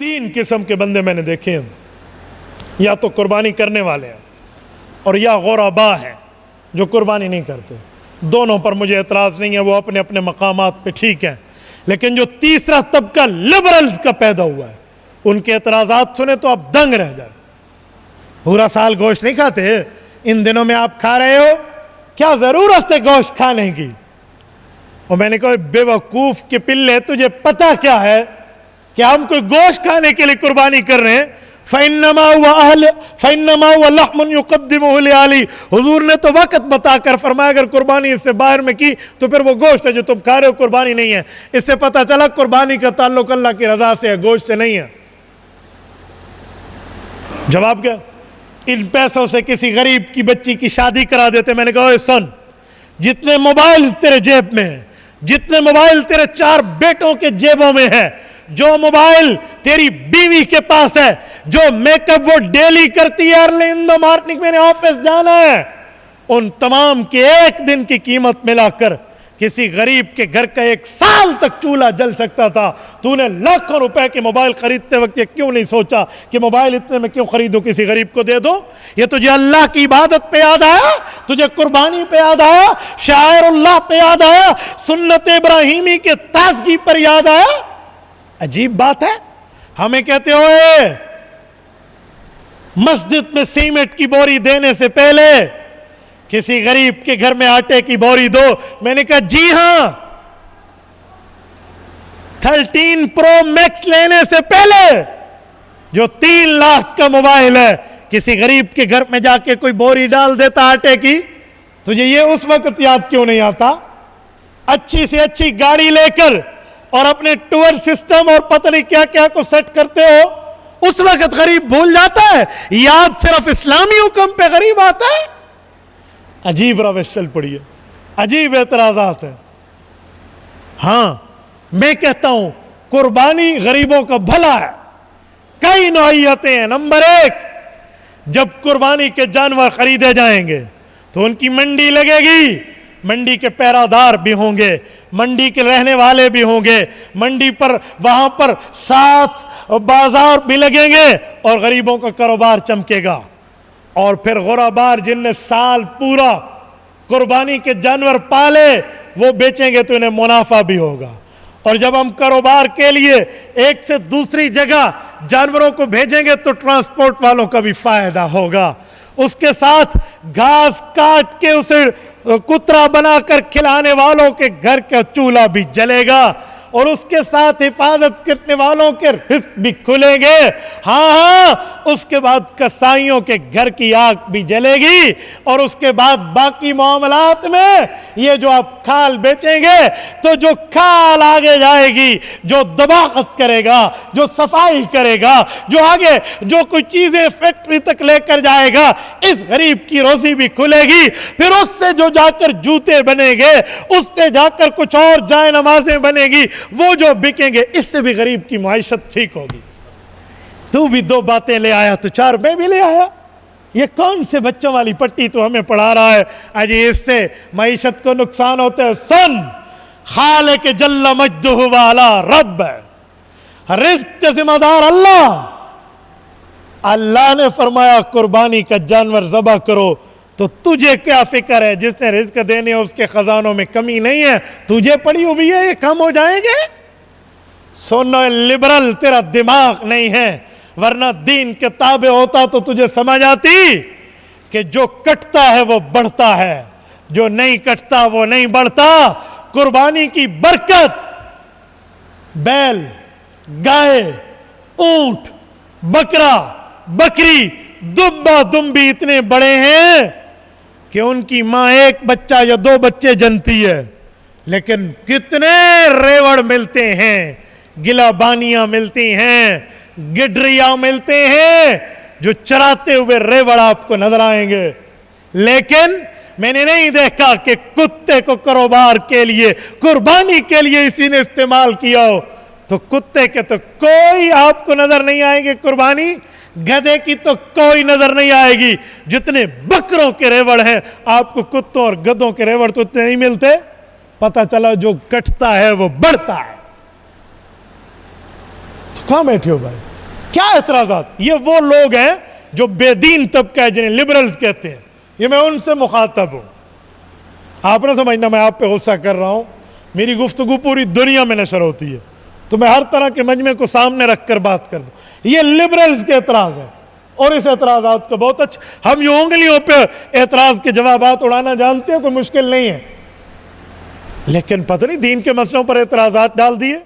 तीन किस्म के बंदे मैंने देखे हैं, या तो कुर्बानी करने वाले हैं और या गुरबा हैं जो कुर्बानी नहीं करते। दोनों पर मुझे एतराज़ नहीं है, वो अपने अपने मकामात पे ठीक है। लेकिन जो तीसरा तबका लिबरल्स का पैदा हुआ है, उनके एतराज़ात सुने तो आप दंग रह जाए। पूरा साल गोश्त नहीं खाते, इन दिनों में आप खा रहे हो, क्या ज़रूरत है गोश्त खाने की? और मैंने कहा बेवकूफ़ के पिल्ले, तुझे पता क्या है कि हम कोई गोश्त खाने के लिए कुर्बानी कर रहे हैं? हुजूर ने तो वक्त बताकर फरमाया अगर कुर्बानी इससे बाहर में की तो फिर वो गोश्त है जो तुम खा रहे हो, कुर्बानी नहीं है। इससे पता चला कुर्बानी का ताल्लुक अल्लाह की रजा से है, गोश्त से नहीं है। जवाब क्या? इन पैसों से किसी गरीब की बच्ची की शादी करा देते। मैंने कहा सुन, जितने मोबाइल तेरे जेब में है, जितने मोबाइल तेरे 4 बेटों के जेबों में है, जो मोबाइल तेरी बीवी के पास है, जो मेकअप वो डेली करती है, अर्ली इन द मॉर्निंग मैंने ऑफिस जाना है, उन तमाम के एक दिन की कीमत मिलाकर किसी गरीब के घर का 1 साल तक चूल्हा जल सकता था। तूने लाखों रुपए के मोबाइल खरीदते वक्त ये क्यों नहीं सोचा कि मोबाइल इतने में क्यों खरीदूं, किसी गरीब को दे दो? ये तुझे अल्लाह की इबादत पे याद आया, तुझे कुर्बानी पे याद आया, शायरुल्लाह पे याद आया, सुन्नत इब्राहिमी के ताजगी पर याद आया। अजीब बात है, हमें कहते हो मस्जिद में सीमेंट की बोरी देने से पहले किसी गरीब के घर में आटे की बोरी दो। मैंने कहा जी हां, 13 प्रो मैक्स लेने से पहले जो 3 लाख का मोबाइल है, किसी गरीब के घर में जाके कोई बोरी डाल देता आटे की, तुझे ये उस वक्त याद क्यों नहीं आता? अच्छी से अच्छी गाड़ी लेकर और अपने टूर सिस्टम और पता नहीं क्या क्या को सेट करते हो, उस वक्त गरीब भूल जाता है। याद सिर्फ इस्लामी हुक्म पे गरीब आता है। अजीब रविश चल पड़ी है, अजीब एतराज़ात है। हां, मैं कहता हूं कुर्बानी गरीबों का भला है। कई नौइयतें हैं। नंबर 1, जब कुर्बानी के जानवर खरीदे जाएंगे तो उनकी मंडी लगेगी, मंडी के पहरादार भी होंगे, मंडी के रहने वाले भी होंगे, मंडी पर वहां पर साथ बाजार भी लगेंगे और गरीबों का कारोबार चमकेगा। और फिर गुरबार जिनने साल पूरा कुर्बानी के जानवर पाले, वो बेचेंगे तो इन्हें मुनाफा भी होगा। और जब हम कारोबार के लिए एक से दूसरी जगह जानवरों को भेजेंगे तो ट्रांसपोर्ट वालों का भी फायदा होगा। उसके साथ घास काट के उसे कुतरा बनाकर खिलाने वालों के घर का चूल्हा भी जलेगा और उसके साथ हिफाजत करने वालों के रिस्क भी खुलेंगे। हाँ, उसके बाद कसाईयों के घर की आग भी जलेगी और उसके बाद बाकी मामलात में ये जो आप खाल बेचेंगे तो जो खाल आगे जाएगी, जो दबाकत करेगा, जो सफाई करेगा, जो आगे जो कुछ चीजें फैक्ट्री तक लेकर जाएगा, इस गरीब की रोजी भी खुलेगी। फिर उससे जो जाकर जूते बनेंगे, उससे जाकर कुछ और जाए नमाजें बनेगी, वो जो बिकेंगे, इससे भी गरीब की माइशत ठीक होगी। तू भी 2 बातें ले आया तो 4 मैं भी ले आया। ये कौन से बच्चों वाली पट्टी तो हमें पढ़ा रहा है? अजी इससे माइशत को नुकसान होता है। सुन, खालिक जल्ल मज्दुहु वाला रब है, रिज्क का जिम्मेदार अल्लाह। अल्लाह ने फरमाया कुर्बानी का जानवर ज़बह करो, तो तुझे क्या फिक्र है? जिसने रिज्क देने उसके खजानों में कमी नहीं है, तुझे पड़ी हुई है, ये कम हो जाएंगे। सोनो लिबरल, तेरा दिमाग नहीं है, वरना दीन के ताबे होता तो तुझे समझ आती कि जो कटता है वो बढ़ता है, जो नहीं कटता वो नहीं बढ़ता। कुर्बानी की बरकत बैल, गाय, ऊंट, बकरा, बकरी, दुम्बा दुम्बी इतने बड़े हैं कि उनकी मां 1 बच्चा या 2 बच्चे जनती है, लेकिन कितने रेवड़ मिलते हैं, गिलाबानियां मिलती हैं, गिडरिया मिलते हैं, जो चराते हुए रेवड़ आपको नजर आएंगे। लेकिन मैंने नहीं देखा कि कुत्ते को कारोबार के लिए, कुर्बानी के लिए इसी ने इस्तेमाल किया हो। तो कुत्ते के तो कोई आपको नजर नहीं आएंगे कुर्बानी, गधे की तो कोई नजर नहीं आएगी। जितने बकरों के रेवड़ हैं, आपको कुत्तों और गधों के रेवड़ तो इतने नहीं मिलते। पता चला जो कटता है वो बढ़ता है। तो कहां बैठे हो भाई? क्या एतराज़ात? ये वो लोग हैं जो बेदीन तबका है, जिन्हें लिबरल्स कहते हैं। ये मैं उनसे मुखातब हूं। आप ना समझना मैं आप पे गुस्सा कर रहा हूं। मेरी गुफ्तगू पूरी दुनिया में नशर होती है, तो मैं हर तरह के मजमे को सामने रख कर बात कर दूं। ये लिबरल्स के एतराज़ है, और इस एतराज़ात को बहुत अच्छा, हम यूं उंगलियों पे एतराज़ के जवाबात उड़ाना जानते हैं, कोई मुश्किल नहीं है, लेकिन पता नहीं दीन के मसलों पर एतराज़ात डाल दिए।